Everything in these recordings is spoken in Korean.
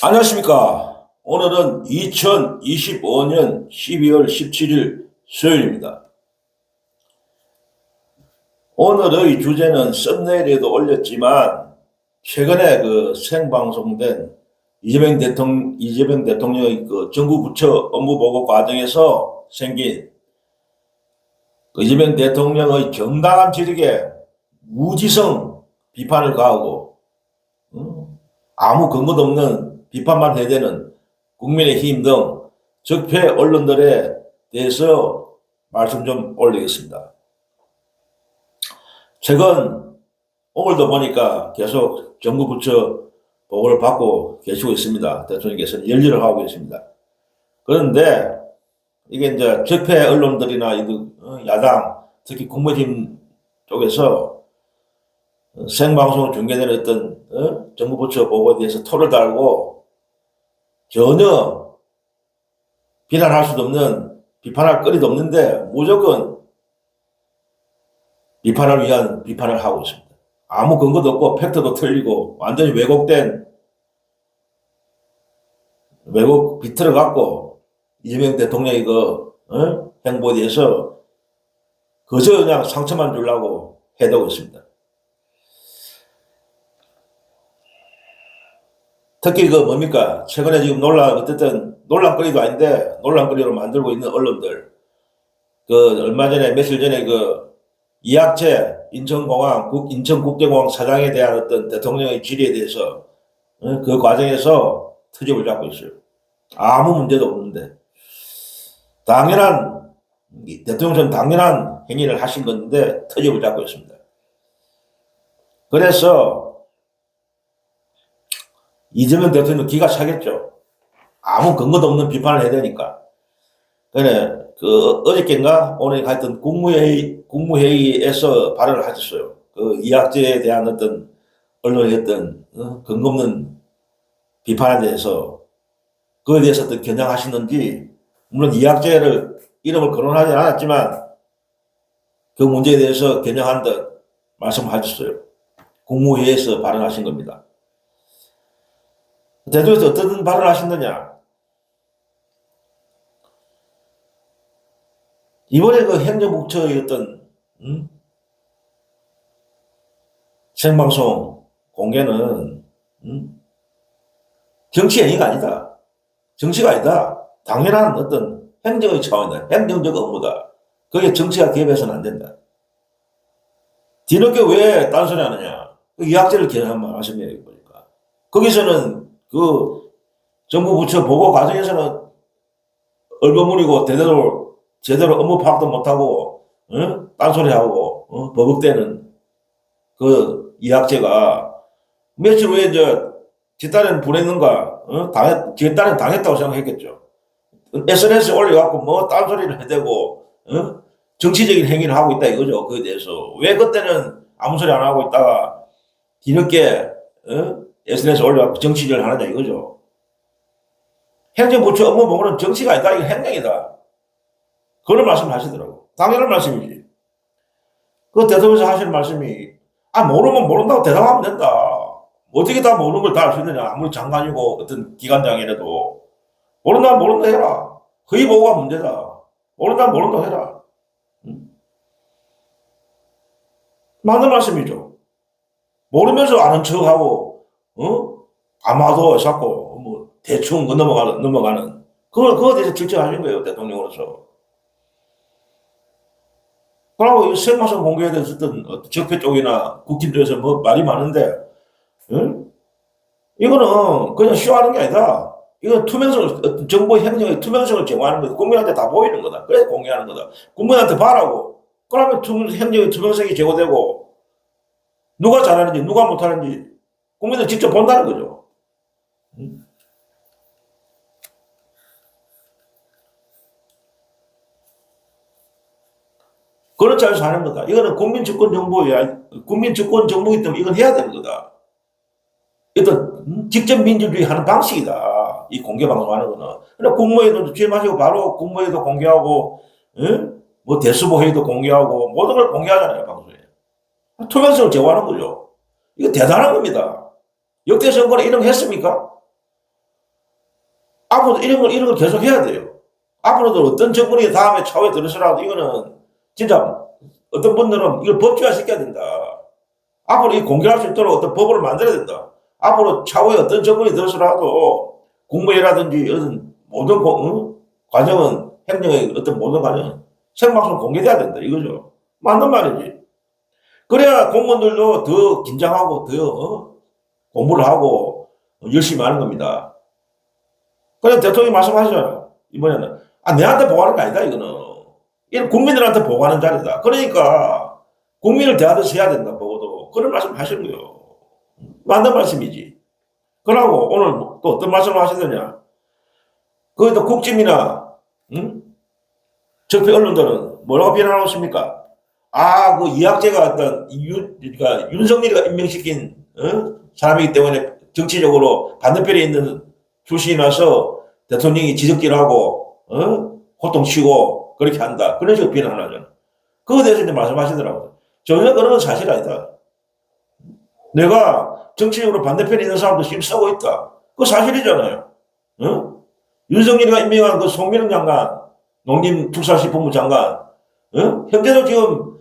안녕하십니까. 오늘은 2025년 12월 17일 수요일입니다. 오늘의 주제는 썸네일에도 올렸지만 최근에 생방송된 이재명 대통령의 정부 부처 업무 보고 과정에서 생긴 이재명 대통령의 정당한 지력에 무지성 비판을 가하고 아무 근거도 없는 비판만 해대는 국민의힘 등 적폐 언론들에 대해서 말씀 좀 올리겠습니다. 최근 오늘도 보니까 계속 정부 부처 보고를 받고 계시고 있습니다. 대통령께서는 열일을 하고 계십니다. 그런데 이게 이제 적폐 언론들이나 야당, 특히 국민의힘 쪽에서 생방송 중계되는 어떤 정부 부처 보고에 대해서 토를 달고 전혀 비난할 수도 없는, 비판할 거리도 없는데 무조건 비판을 위한 비판을 하고 있습니다. 아무 근거도 없고 팩트도 틀리고 완전히 왜곡된, 왜곡 비틀어 갖고 이재명 대통령의 행보에 대해서 그저 그냥 상처만 주려고 해대고 있습니다. 특히 뭡니까? 최근에 지금 어쨌든 논란거리도 아닌데 논란거리로 만들고 있는 언론들. 얼마 전에, 며칠 전에 이학재 인천국제공항 사장에 대한 어떤 대통령의 질의에 대해서 그 과정에서 트집을 잡고 있어요. 아무 문제도 없는데. 대통령은 당연한 행위를 하신 건데 트집을 잡고 있습니다. 그래서 이재명 대통령 기가 차겠죠. 아무 근거도 없는 비판을 해야 되니까. 그래, 어저께인가 오늘 하여튼 국무회의에서 발언을 하셨어요. 이학재에 대한 어떤 언론의 어떤 근거 없는 비판에 대해서 그에 대해서 어떤 겨냥하시는지, 물론 이학재를 이름을 거론하지 않았지만 그 문제에 대해서 겨냥한 듯 말씀하셨어요. 국무회의에서 발언하신 겁니다. 대통령께서 어떤 발언을 하셨느냐? 이번에 행정부처의 어떤 생방송 공개는 정치 행위가 아니다. 정치가 아니다. 당연한 어떤 행정의 차원이다. 행정적 업무다. 거기에 정치가 개입해서는 안 된다. 뒤늦게 왜 딴소리 하느냐? 이학재를 겨냥한 말씀이에요. 보니까 거기서는 정부 부처 보고 과정에서는 얼버무리고 제대로 업무 파악도 못하고 딴소리하고 버벅대는 이학재가 며칠 후에 뒷단에는 보냈는가, 뒷단에 당했다고 생각했겠죠. SNS에 올려갖고 딴소리를 해대고 정치적인 행위를 하고 있다 이거죠. 그에 대해서 왜 그때는 아무 소리 안 하고 있다가 뒤늦게 SNS에 올려갖고 정치질을 하느냐 이거죠. 행정부처 업무 보고는 정치가 아니다. 이거 행정이다. 그런 말씀을 하시더라고. 당연한 말씀이지. 대통령께서 하시는 말씀이, 모르면 모른다고 대답하면 된다. 어떻게 다 모르는 걸 다 알 수 있느냐. 아무리 장관이고 어떤 기관장이라도. 모른다면 모른다 해라. 허위 보고가 문제다. 모른다면 모른다 해라. 맞는 말씀이죠. 모르면서 아는 척하고, 아마도 자꾸 대충 넘어가는. 그거에 대해서 질책하신 거예요, 대통령으로서. 그러고 생방송 공개에 대해서 어떤 적폐 쪽이나 국힘 쪽에서 말이 많은데, 이거는 그냥 쇼하는 게 아니다. 이건 정보 행정의 투명성을 제공하는 거다. 국민한테 다 보이는 거다. 그래서 공개하는 거다. 국민한테 봐라고. 그러면 행정의 투명성이 제고되고, 누가 잘하는지, 누가 못하는지, 국민들 직접 본다는 거죠. 그런 차에서 하는 거다. 이거는 국민주권정부야. 국민주권정부이기 때문에 이건 해야 되는 거다. 어떤 직접 민주주의 하는 방식이다. 이 공개방송하는 거는. 그러니까 국무회의도 취임하시고 바로 국무회의도 공개하고, 응? 뭐 대수보 회의도 공개하고 모든 걸 공개하잖아요, 방송에. 투명성을 제고하는 거죠. 이거 대단한 겁니다. 역대 정권에 이런 거 했습니까? 앞으로도 이런 걸 계속 해야 돼요. 앞으로도 어떤 정권이 다음에 차후에 들어서라도 이거는 진짜 어떤 분들은 이걸 법제화 시켜야 된다. 앞으로 이 공개할 수 있도록 어떤 법을 만들어야 된다. 앞으로 차후에 어떤 정권이 들어서라도 국무회의라든지 어떤 모든 과정은 행정의 어떤 모든 과정은 생방송 공개돼야 된다. 이거죠. 맞는 말이지. 그래야 공무원들도 더 긴장하고 더 공부를 하고 열심히 하는 겁니다. 그래 대통령이 말씀하시잖아요. 이번에는 내한테 보고하는 게 아니다 이거는. 이건 국민들한테 보고하는 자리다. 그러니까 국민을 대하듯이 해야 된다 보고도. 그런 말씀 하시는 거예요. 맞는 말씀이지. 그러고 오늘 또 어떤 말씀을 하시느냐. 그것도 국짐이나 적폐 언론들은 뭐라고 비난하고 있습니까? 그 이학재가 어떤 그러니까 윤석열이가 임명시킨 사람이기 때문에 정치적으로 반대편에 있는 출신이라서 대통령이 지적질을 하고 호통치고 그렇게 한다. 그런 식으로 비난을 하잖아. 그거에 대해서 이제 말씀하시더라고요. 전혀 그런 건 사실 아니다. 내가 정치적으로 반대편에 있는 사람도 지금 쓰고 있다. 그거 사실이잖아요. 윤석열이가 임명한 그 송민호 장관, 농림축산식품부 장관, 현재도 지금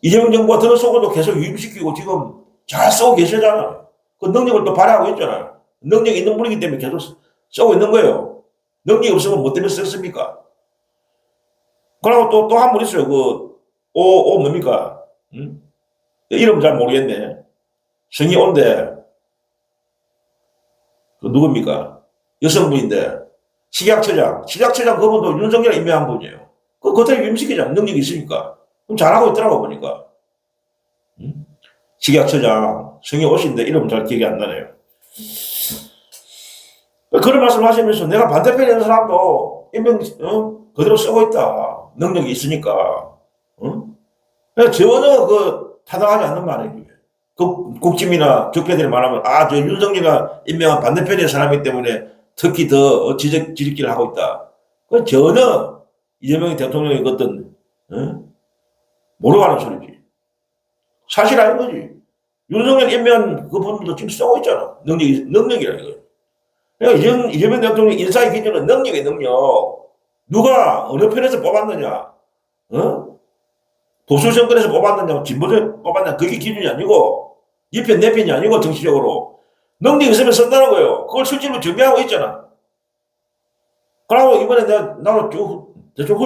이재명 정부가 들어서고도 계속 유임시키고 지금 잘 쓰고 계시잖아요. 그 능력을 또 발휘하고 있잖아요. 능력이 있는 분이기 때문에 계속 쓰고 있는 거예요. 능력이 없으면 뭐 때문에 썼습니까? 그리고 또 한 분 있어요. 뭡니까? 이름 잘 모르겠네. 성이 온데, 누굽니까? 여성분인데, 식약처장 그분도 윤석열 임명한 분이에요. 그것도 유임시키잖아요. 능력이 있으니까. 그럼 잘하고 있더라고, 보니까. 식약처장, 성이 오신데 이름 잘 기억이 안 나네요. 그런 말씀 하시면서 내가 반대편에 있는 사람도 임명, 그대로 쓰고 있다. 능력이 있으니까. 전혀 타당하지 않는 말이에요. 국짐이나 적폐들이 말하면, 저 윤석열이가 임명한 반대편의 사람이기 때문에 특히 더 지적질을 하고 있다. 그건 전혀 이재명 대통령의 어떤, 모르고 하는 소리지. 사실 아닌 거지. 윤석열 임명한 그분들도 지금 쓰고 있잖아. 능력이라는 거예요. 그러니까 이재명 대통령 인사의 기준은 능력의 능력. 누가 어느 편에서 뽑았느냐, 보수 정권에서 뽑았느냐, 진보적 뽑았느냐, 그게 기준이 아니고, 이 편, 내 편이 아니고, 정치적으로. 능력이 있으면 쓴다는 거예요. 그걸 실질로 증명하고 있잖아. 그러고 이번에 나도 대충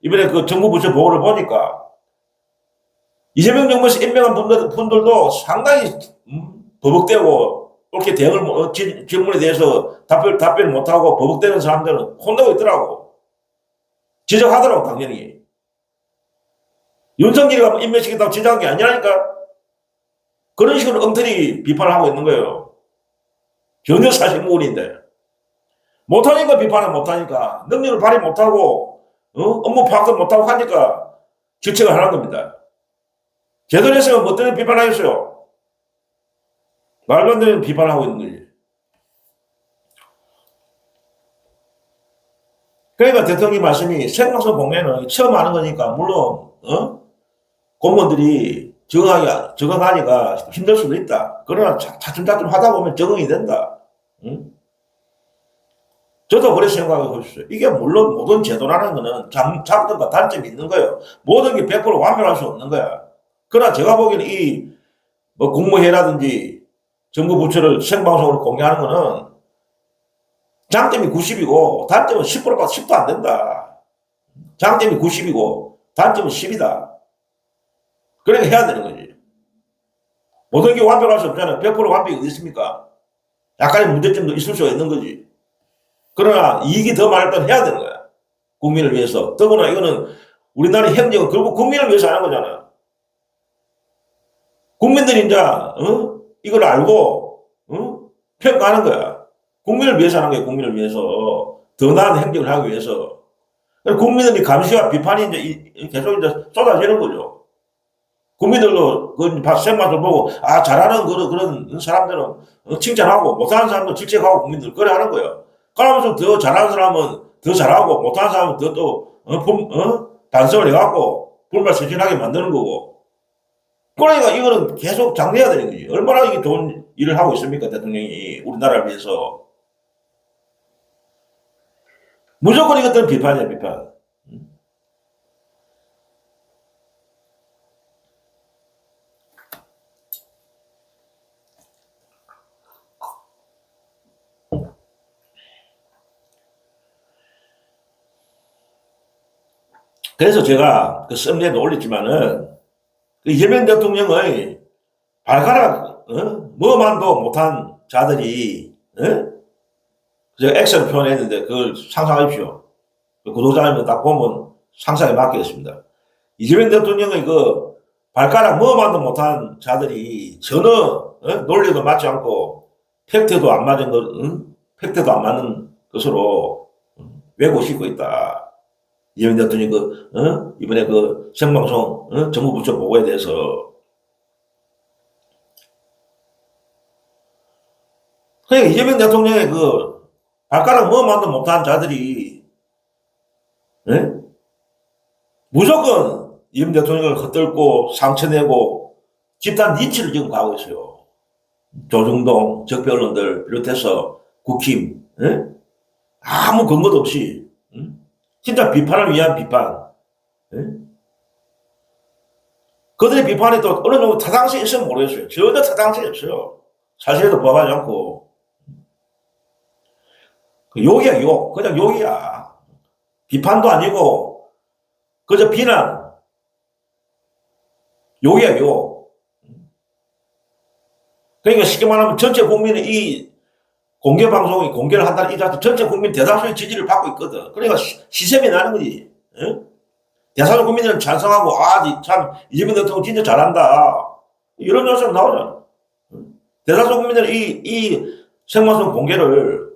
이번에 그 정부 부처 보고를 보니까, 이재명 정부에서 임명한 분들도 상당히 버벅대고, 이렇게 질문에 대해서 답변을 못하고 버벅대는 사람들은 혼나고 있더라고. 지적하더라고, 당연히. 윤석열이가 임명시켰다고 지적한 게 아니라니까. 그런 식으로 엉터리 비판을 하고 있는 거예요. 전혀 사실무근인데. 못하니까 비판을 못하니까. 능력을 발휘 못하고, 업무 파악도 못하고 하니까 질책을 하는 겁니다. 제대로 했으면 뭐 때문에 비판하겠어요? 말도 안 되는 비판을 하고 있는 거지. 그러니까 대통령 말씀이 생방송 공개는 처음 하는 거니까, 물론, 공무원들이 적응하기가 힘들 수도 있다. 그러나 차츰차츰 하다 보면 적응이 된다. 저도 그렇게 생각하고 있어요. 이게 물론 모든 제도라는 거는 장점과 단점이 있는 거예요. 모든 게 100% 완벽할 수 없는 거야. 그러나 제가 보기에는 국무회의라든지 정부 부처를 생방송으로 공개하는 거는 장점이 90이고 단점은 10%밖에 10도 안 된다. 장점이 90이고 단점은 10이다. 그러니까 해야 되는 거지. 모든 게 완벽할 수 없잖아요. 100% 완벽이 어디 있습니까? 약간의 문제점도 있을 수가 있는 거지. 그러나 이익이 더 많을 땐 해야 되는 거야. 국민을 위해서. 더구나 이거는 우리나라 행정은 결국 국민을 위해서 하는 거잖아. 국민들이 이제 이걸 알고 평가하는 거야. 국민을 위해서 하는 거야. 국민을 위해서. 더 나은 행정을 하기 위해서. 국민들이 감시와 비판이 이제 계속 이제 쏟아지는 거죠. 국민들도 그 생방송 보고, 아, 잘하는 그런 사람들은 칭찬하고, 못하는 사람도 질책하고 국민들 그래 하는 거예요. 그러면서 더 잘하는 사람은 더 잘하고, 못하는 사람은 더 또, 반성을 해갖고, 불말스진하게 만드는 거고. 그러니까 이거는 계속 장려해야 되는 거지. 얼마나 이게 좋은 일을 하고 있습니까, 대통령이. 우리나라를 위해서. 무조건 이것들은 비판이야, 비판. 그래서 제가 그 썸네일도 올렸지만은, 그 이재명 대통령의 발가락, 뭐만도 못한 자들이, 제가 X를 표현했는데, 그걸 상상하십시오. 구독자님들 딱 보면 상상에 맡기겠습니다. 이재명 대통령의 그 발가락 뭐만도 못한 자들이 전혀 논리도 맞지 않고 팩트도 안 맞은 것, 팩트도 안 맞는 것으로 왜고 싣고 있다. 이재명 대통령이 이번에 그 생방송 정부 부처 보고에 대해서. 그러니까 이재명 대통령의 그 발가락 뭐만도 못한 자들이 무조건 이재명 대통령을 헛들고 상처내고 집단 린치를 지금 가고 있어요. 조중동 적폐 언론들 비롯해서 국힘, 아무 근거도 없이, 진짜 비판을 위한 비판. 그들의 비판이 또 어느 정도 타당성이 있으면 모르겠어요. 전혀 타당성이 없어요. 사실에도 부합하지 않고. 욕이야, 욕. 그냥 욕이야. 비판도 아니고, 그저 비난. 욕이야, 욕. 그러니까 쉽게 말하면 전체 국민의 이 공개 방송이 공개를 한다는 이 자체 전체 국민 대다수의 지지를 받고 있거든. 그러니까 시샘이 나는 거지. 대다수 국민들은 찬성하고, 아, 참, 이재명 대통령 진짜 잘한다. 이런 요소가 나오잖아. 대다수 국민들은 이 생방송 공개를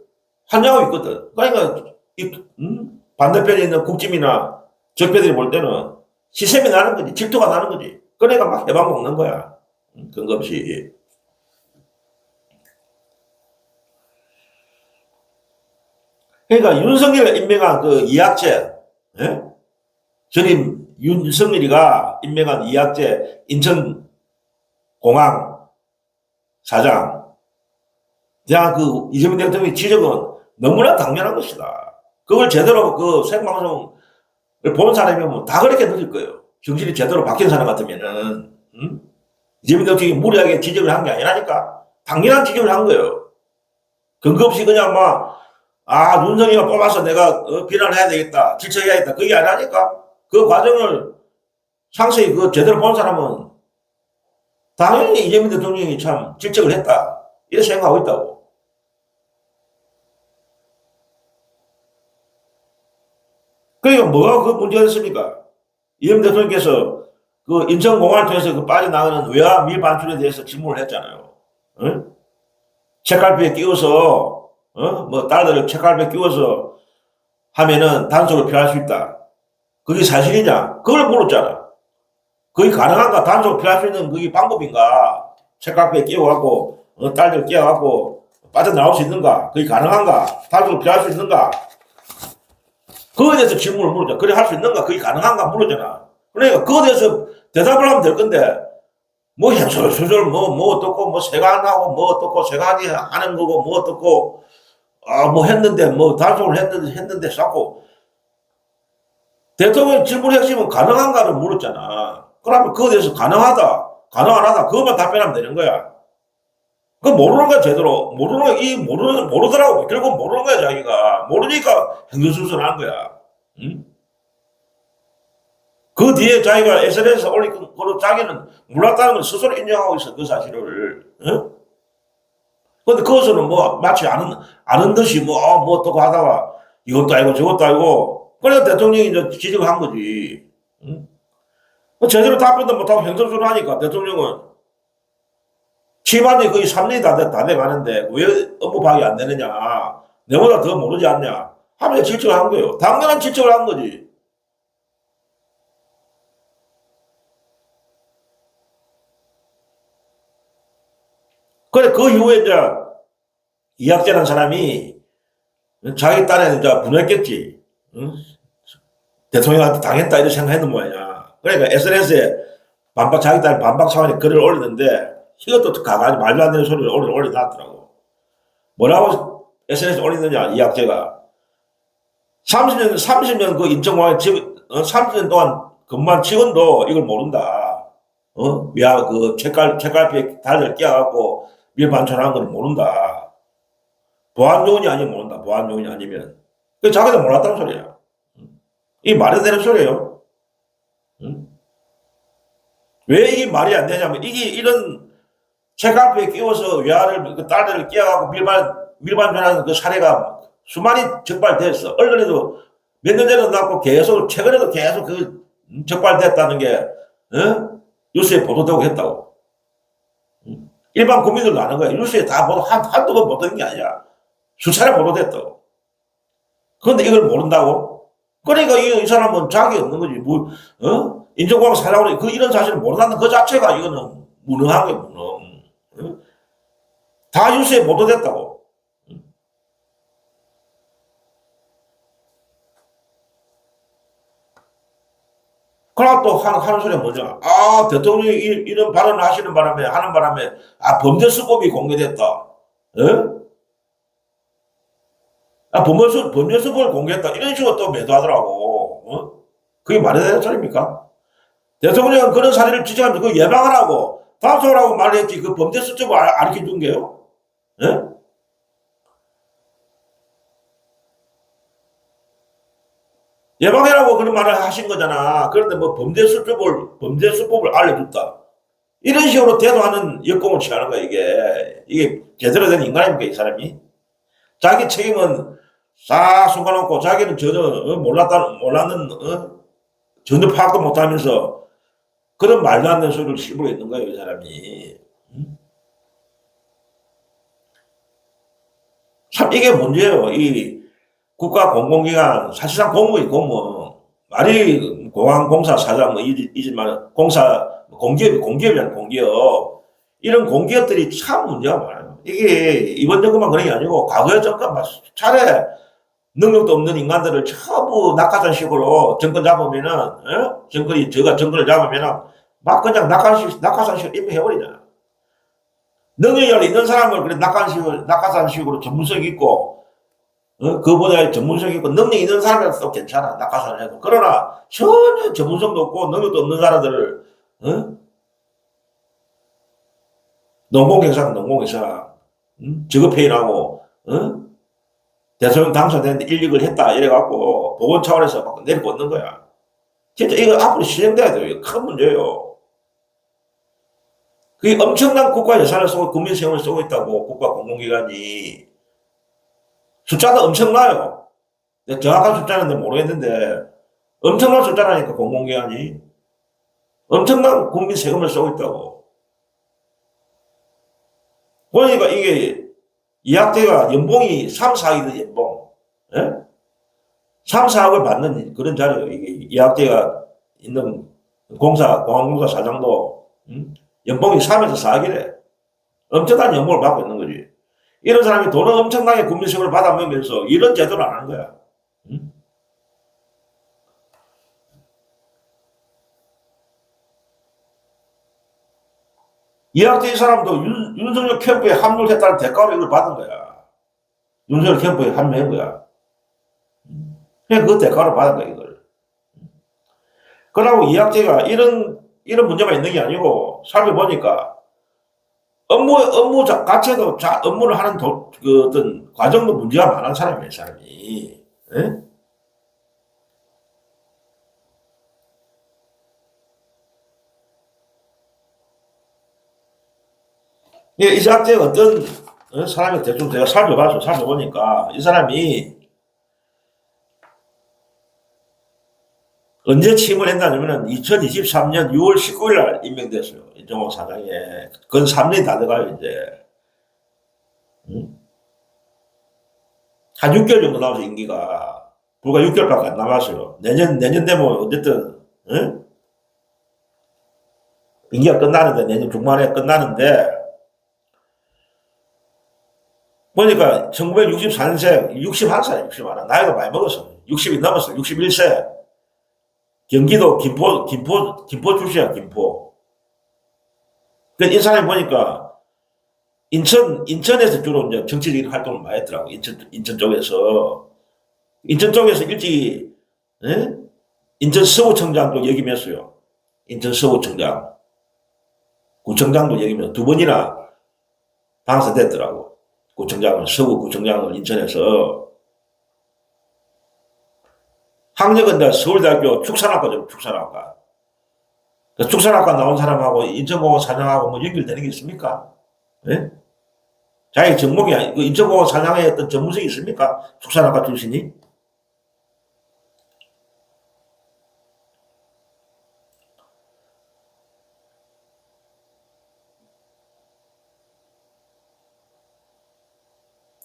환영하고 있거든. 그러니까, 반대편에 있는 국짐이나 적폐들이 볼 때는 시샘이 나는 거지. 질투가 나는 거지. 그러니까 막 해방 먹는 거야. 근거 없이. 그러니까 윤석열을 임명한 그 이학재, 전임 윤석열이가 임명한 이학재 인천공항 사장, 대한 그 이재명 대통령의 지적은 너무나 당연한 것이다. 그걸 제대로 그 생방송을 보는 사람이면 다 그렇게 느낄 거예요. 정신이 제대로 바뀐 사람 같으면은, 이재명 대통령이 무리하게 지적을 한 게 아니라니까. 당연한 지적을 한 거예요. 근거 없이 그냥 막, 아, 윤석열이가 뽑아서 내가 비난을 해야 되겠다, 질책해야겠다. 그게 아니라니까. 그 과정을 상세히 그 제대로 본 사람은 당연히 이재명 대통령이 참 질책을 했다. 이렇게 생각하고 있다고. 그러니까 뭐가 그 문제가 됐습니까? 이재명 대통령께서 그 인천공항을 통해서 그 빠져나가는 외화 밀반출에 대해서 질문을 했잖아요. 응? 책갈피에 끼워서, 뭐 딸들을 책갈피에 끼워서 하면은 단속을 피할 수 있다. 그게 사실이냐? 그걸 물었잖아. 그게 가능한가? 단속을 피할 수 있는 그게 방법인가? 책갈피에 끼워갖고, 딸들 끼워갖고 빠져나올 수 있는가? 그게 가능한가? 단속을 피할 수 있는가? 그거에 대해서 질문을 물었잖아. 그래 할 수 있는가? 그게 가능한가? 물었잖아. 그러니까 그거에 대해서 대답을 하면 될 건데, 뭐 행설수설 뭐 어떻고 뭐 세관하고 뭐 어떻고 세관이 하는 거고 뭐 어떻고 뭐 했는데 뭐 단속을 했는데 자꾸 대통령 질문 핵심은 가능한가를 물었잖아. 그러면 그거에 대해서 가능하다, 가능 안 하다 그것만 답변하면 되는 거야. 그 모르는 거야 제대로. 모르더라고. 결국 모르는 거야 자기가. 모르니까 행설수설하는 거야. 응? 그 뒤에 자기가 SNS에 올린 거로 자기는 몰랐다는 걸 스스로 인정하고 있어, 그 사실을. 응? 근데 그것은 뭐, 마치 아는 듯이 뭐 어떻고 하다가 이것도 아니고 저것도 아니고, 그래서 대통령이 이제 지적을 한 거지. 응? 제대로 답변도 못하고 행정수를 하니까 대통령은 취임한 지 거의 3년이 다 돼 가는데 왜 업무 파악이 안 되느냐. 내보다 더 모르지 않냐. 하면서 질책을 한 거예요. 당연한 질책을 한 거지. 그래, 그 이후에 이제 이학재라는 사람이 자기 딴에는 이제 분했겠지. 응? 대통령한테 당했다 이렇게 생각했는 모양이야. 그러니까 SNS에 자기 딸 반박 차원의 글을 올렸는데 이것도 가가지 말도 안 되는 소리를 올려놨더라고. 뭐라고 SNS에 올리느냐, 이학재가. 30년 그 인천공항에 30년 동안 근무한 직원도 이걸 모른다. 그 책갈피에 달을 끼워갖고 밀반찬한 걸 모른다. 보안 요원이 아니면 모른다. 보안 요원이 아니면. 그 자기도 몰랐다는 소리야. 이 말이 되는 소리예요. 응? 왜 이게 말이 안 되냐면, 이게 이런 책갈피에 끼워서 외화를, 그 딸들을 끼워갖고 밀반전하는 그 사례가 수많이 적발됐어. 언론에도 몇 년 전에 나왔고 계속, 최근에도 계속 그 적발됐다는 게, 뉴스에 보도되고 했다고. 일반 국민들도 아는 거야. 뉴스에 다 한두 번 보도된 게 아니야. 수차례 보도됐다고. 그런데 이걸 모른다고? 그러니까 이 사람은 자격이 없는 거지. 인천공항 사장으로 이런 사실을 모른다는 그 자체가 이거는 무능한 게 무능. 다 뉴스에 보도됐다고. 그러나 또 하는 소리가 뭐냐. 대통령이 이런 발언을 하는 바람에, 범죄 수법이 공개됐다. 범죄 수법을 공개했다. 이런 식으로 또 매도하더라고. 그게 말이 되는 소리입니까? 대통령은 그런 사례를 지적하면서 그 예방하라고, 단속하라고 말했지, 그 범죄 수법을 가르쳐 준 게요? 예? 예방해라고 그런 말을 하신 거잖아. 그런데 뭐 범죄 수법을 알려줬다. 이런 식으로 대도하는 역공을 취하는 거야, 이게. 이게 제대로 된 인간입니까, 이 사람이? 자기 책임은 싹 숨겨놓고 자기는 전혀 몰랐는, 전혀 파악도 못하면서 그런 말도 안 되는 소리를 씹고 있는 거예요, 이 사람이. 참, 이게 문제예요. 이 국가 공공기관, 사실상 공무원. 말이 공항공사 사장, 이지만 공기업이잖아, 공기업. 이런 공기업들이 참 문제가 많아요. 이게 이번 정권만 그런 게 아니고, 과거의 정권 차례 능력도 없는 인간들을 전부 낙하산식으로 정권 잡으면은, 정권을 잡으면은, 막 그냥 낙하산식으로 임명해버리잖아. 능력이 있는 사람을 그래 낙하산식으로 전문성 있고, 그보다 전문성 있고 능력이 있는 사람이라도 괜찮아. 낙하산을 해도. 그러나 전혀 전문성도 없고 능력도 없는 사람들을 농공회사 직업회의라고 대통령 당선됐는데 일익을 했다 이래갖고 보건 차원에서 막 내려꽂는 거야. 진짜 이거 앞으로 시행돼야 돼요. 이거 큰 문제예요. 그게 엄청난 국가 예산을 쓰고 국민 세금을 쓰고 있다고. 국가 공공기관이. 숫자도 엄청나요. 정확한 숫자는 모르겠는데 엄청난 숫자라니까. 공공기관이 엄청난 국민 세금을 쓰고 있다고. 보니까 이게 이학재가 연봉이 3, 4억이든 연봉. 예? 3, 4억을 받는 그런 자리예요. 이게 이학재가 있는 공항공사 사장도 연봉이 3에서 4억이래. 엄청난 연봉을 받고 있는 거지. 이런 사람이 돈을 엄청나게 국민세금을 받아먹으면서 이런 제도를 안 하는 거야. 응? 이학재 이 사람도 윤석열 캠프에 합류를 했다는 대가로 이걸 받은 거야. 윤석열 캠프에 합류한 거야. 그냥 그 대가로 받은 거야, 이걸. 그러고 이학재가 이런 문제만 있는 게 아니고, 살펴보니까, 업무 자체도, 업무를 하는 그 어떤 과정도 문제가 많은 사람이에요, 이 사람이. 예? 이학재 어떤 사람이 대충 제가 살펴보니까, 이 사람이 언제 취임을 했냐면은 2023년 6월 19일 날 임명됐어요. 인천공항 사장에. 그건 3년이 다 돼가요, 이제. 한 6개월 정도 남아서 임기가 불과 6개월밖에 안 남았어요. 내년 되면 어쨌든, 응? 임기가 끝나는데, 내년 중반에 끝나는데, 보니까 1964년생, 61살, 61살. 나이가 많이 먹었어. 60이 넘었어. 61세. 경기도 김포 출신이야, 김포. 이 사람이 보니까 인천에서 주로 이제 정치적인 활동을 많이 했더라고. 인천 쪽에서. 인천 쪽에서 일찍, 예? 인천 서구청장도 역임했어요. 인천 서구청장. 구청장도 역임했어. 두 번이나 당선됐더라고. 서구구청장을 인천에서. 학력은 서울대학교 축산학과죠, 축산학과. 축산학과 나온 사람하고 인천공업 사장하고 뭐 연결되는 게 있습니까? 예? 자기 전공이, 인천공업 사장에 어떤 전문성이 있습니까? 축산학과 출신이?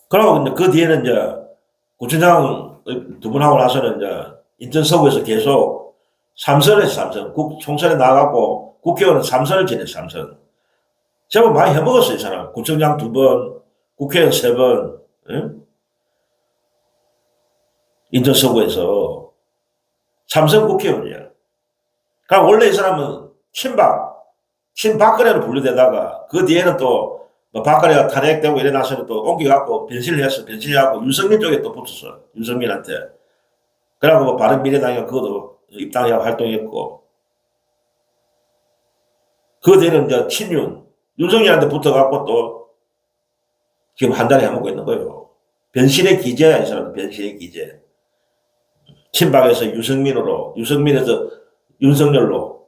그러고 근데 그 뒤에는 이제 구청장 두 분 하고 나서는 이제 인천 서구에서 계속 삼선에서 삼선, 총선에 나가고 국회의원은 삼선을 지냈어, 삼선. 제법 많이 해먹었어요, 이 사람. 구청장 두 번, 국회의원 세 번, 응? 인천 서구에서 삼선 국회의원이야. 그러니까 원래 이 사람은 친박근혜로 분류되다가 그 뒤에는 또뭐 박근혜가 탄핵되고 이래 나서는 또 옮겨갖고 변신을 했어. 변신해갖고 윤석열 쪽에 또 붙었어. 윤석열한테. 그러고 뭐 바른미래당이 그것도 입당하고 활동했고. 그 뒤에는 이제 윤석열한테 붙어갖고 또 지금 한 달에 해먹고 있는 거예요. 변신의 기재야, 이 사람은 변신의 기재. 친박에서 유승민에서 윤석열로.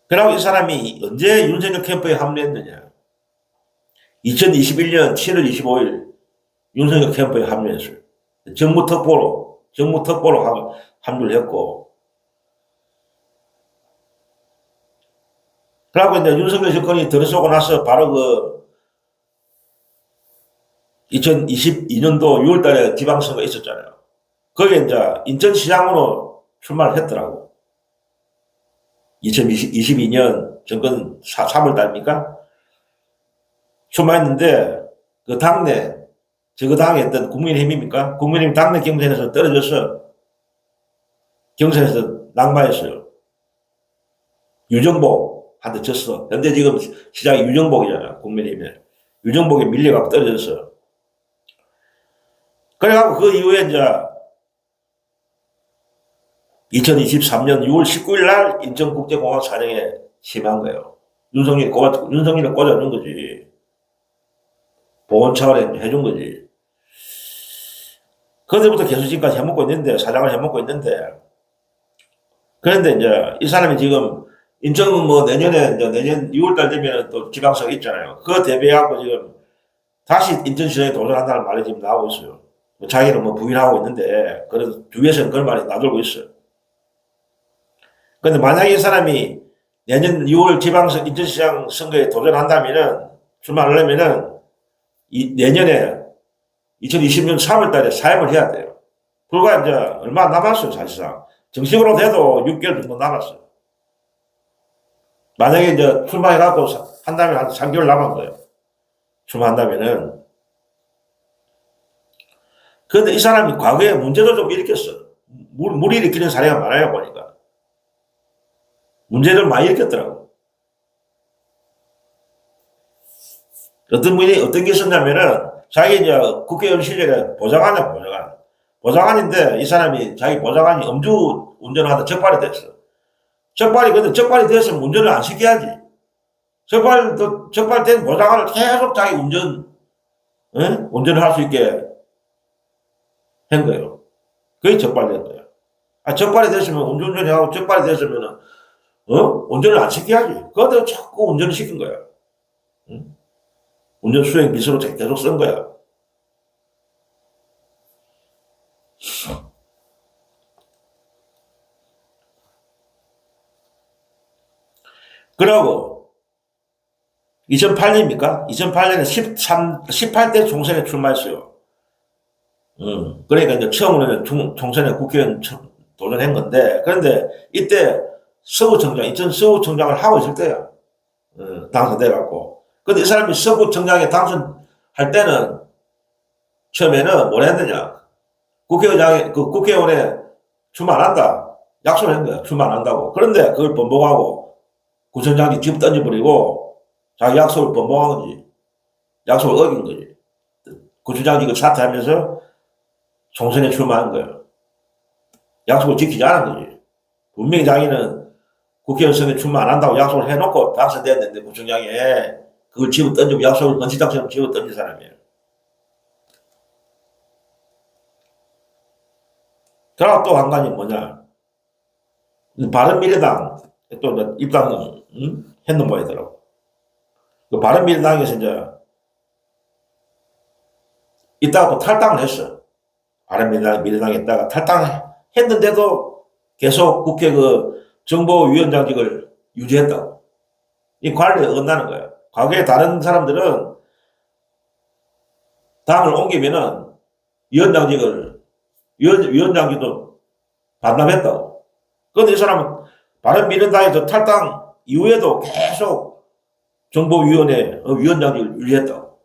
그러고 이 사람이 언제 윤석열 캠프에 합류했느냐. 2021년 7월 25일 윤석열 캠프에 합류했어요. 정무 특보로 합류를 했고. 그러고 이제 윤석열 정권이 들어서고 나서 바로 그 2022년도 6월 달에 지방선거 있었잖아요. 거기에 이제 인천시장으로 출마를 했더라고. 2022년 정권 3월 달입니까? 출마했는데 그 당내 그 당에 했던 국민의힘입니까? 국민의힘 당내 경선에서 떨어져서 경선에서 낙마했어요. 유정복한테 졌어. 현재 지금 시장이 유정복이잖아, 국민의힘에. 유정복에 밀려갖고 떨어졌어. 그래갖고 그 이후에 이제 2023년 6월 19일 날 인천국제공항 사령에 심한 거예요. 윤석열을 꽂아준 거지. 보훈 차원에 해준 거지. 그때부터 계속 지금까지 해먹고 있는데, 사장을 해먹고 있는데, 그런데 이제 이 사람이 지금 인천은 뭐 내년 6월달 되면 또 지방선거 있잖아요. 그거 대비하고 지금 다시 인천시장에 도전한다는 말이 지금 나오고 있어요. 자기는 뭐 부인하고 있는데, 그래도 주위에서는 그런 말이 나돌고 있어요. 근데 만약에 이 사람이 내년 6월 인천시장 선거에 도전한다면은, 출마를 하려면은, 내년에 2020년 3월 달에 사임을 해야 돼요. 불과 이제 얼마 안 남았어요, 사실상. 정식으로 돼도 6개월 정도 남았어요. 만약에 이제 출마해갖고 한다면 한 3개월 남은 거예요. 출마한다면은. 그런데 이 사람이 과거에 문제도 좀 일으켰어. 물 일으키는 사례가 많아요, 보니까. 문제를 많이 일으켰더라고. 어떤 게 있었냐면은, 자기 이제 국회의원 시절에 보좌관이야. 보좌관인데, 이 사람이 자기 보좌관이 음주 운전을 하다 적발이 됐어. 근데 적발이 됐으면 운전을 안 시켜야지. 적발된 보좌관을 계속 자기 운전을 할 수 있게 한 거예요. 그게 적발된 거야. 적발이 됐으면 운전을 하고 적발이 됐으면은, 운전을 안 시켜야지. 그것도 자꾸 운전을 시킨 거야. 응? 운전 수행 미수로 계속 쓴 거야. 그러고 2008년입니까? 2008년에 18대 총선에 출마했어요. 그러니까 이제 처음으로 총선에 국회의원 도전한 건데, 그런데 이때 서구청장, 인천 서구청장을 하고 있을 때야. 당선돼갖고. 근데 이 사람이 서구청장에 당선할 때는 처음에는 뭘 했느냐. 국회의원에 출마 안 한다. 약속을 한 거야. 출마 안 한다고. 그런데 그걸 번복하고 구청장이 집 던져버리고 자기 약속을 번복한 거지. 약속을 어긴 거지. 구청장이 그 사퇴하면서 총선에 출마한 거예요. 약속을 지키지 않은 거지. 분명히 자기는 국회의원 선거에 출마 안 한다고 약속을 해놓고 당선됐는데 구청장이 그걸 집어 던지고 약속을 건시장처럼 집어 던진 사람이에요. 그리고 또 한 가지 뭐냐. 바른미래당 또 입당 했는 모양이더라고. 그 바른미래당에서 이제 이따가 또 탈당을 했어. 바른미래당에 있다가 탈당했는데도 계속 국회 그 정보위원장직을 유지했다고. 이 관리에 어긋나는 거야. 과거에 다른 사람들은 당을 옮기면은 위원장직도 반납했다고. 그런데 이 사람은 바른미래당에서 탈당 이후에도 계속 정보위원회 위원장직을 유지했다고.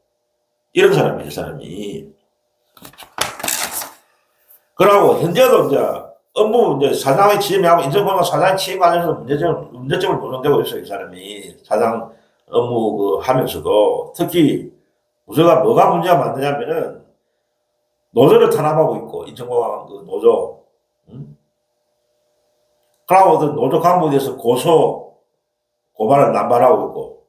이런 사람이에요, 이 사람이. 그러고 현재도 이제 업무 이제 사장의 취임하고 인천공항 사장의 취임 관련해서 문제점을 노정되고 있어요, 이 사람이. 사장 업무 그 하면서도 특히 뭐가 문제가 많느냐면은 노조를 탄압하고 있고, 인천공항 그 노조. 그러고 그 노조 간부에 대해서 고발을 남발하고 있고.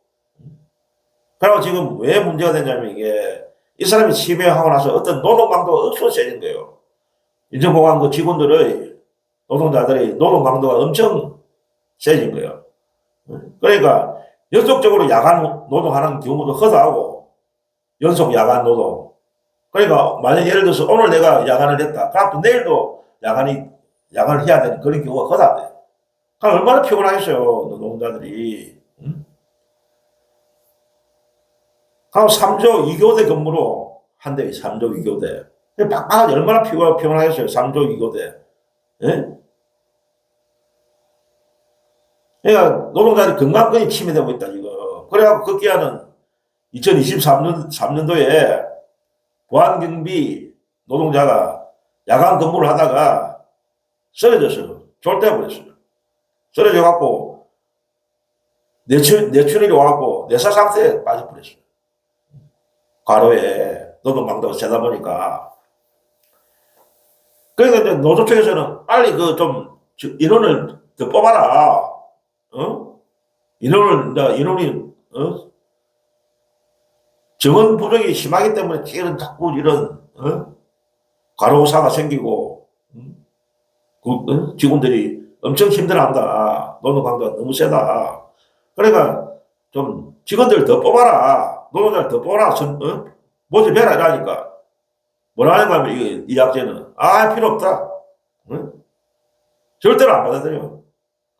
그리고 지금 왜 문제가 되냐면 이게 이 사람이 취임하고 나서 어떤 노동강도가 엄청 세진 거예요. 인천공항 그 직원들의 노동자들의 노동 강도가 엄청 세진 거예요. 그러니까 연속적으로 야간 노동하는 경우도 허다하고 연속 야간 노동. 그러니까 만약 예를 들어서 오늘 내가 야간을 했다. 그럼 또 내일도 야간을 해야 되는 그런 경우가 허다해. 그럼 얼마나 피곤하겠어요, 노동자들이. 그럼 3조 2교대 근무로 한대, 3조 2교대. 빡빡하지 얼마나 피곤하겠어요, 3조 2교대. 예? 그러니까 노동자들이 건강권이 침해되고 있다, 지금. 그래갖고 급기야는 2023년도에 보안경비 노동자가 야간 근무를 하다가 쓰러졌어요. 졸대버렸어요. 쓰러져갖고 뇌출혈이 와갖고 뇌사 상태에 빠져버렸어요. 과로에 노동강도가 세다 보니까. 그러니까 이제 노조 쪽에서는 빨리 그 좀 인원을 더 뽑아라. 인원이, 정원 부족이 심하기 때문에 자꾸 이런, 과로사가 생기고, 직원들이 엄청 힘들어한다. 노동 강도가 너무 세다. 그러니까 좀 직원들 더 뽑아라. 노동자를 더 뽑아라. 모집해라. 이러니까. 뭐라 하는가 하면 이 약제는, 필요 없다. 절대로 안 받아들여.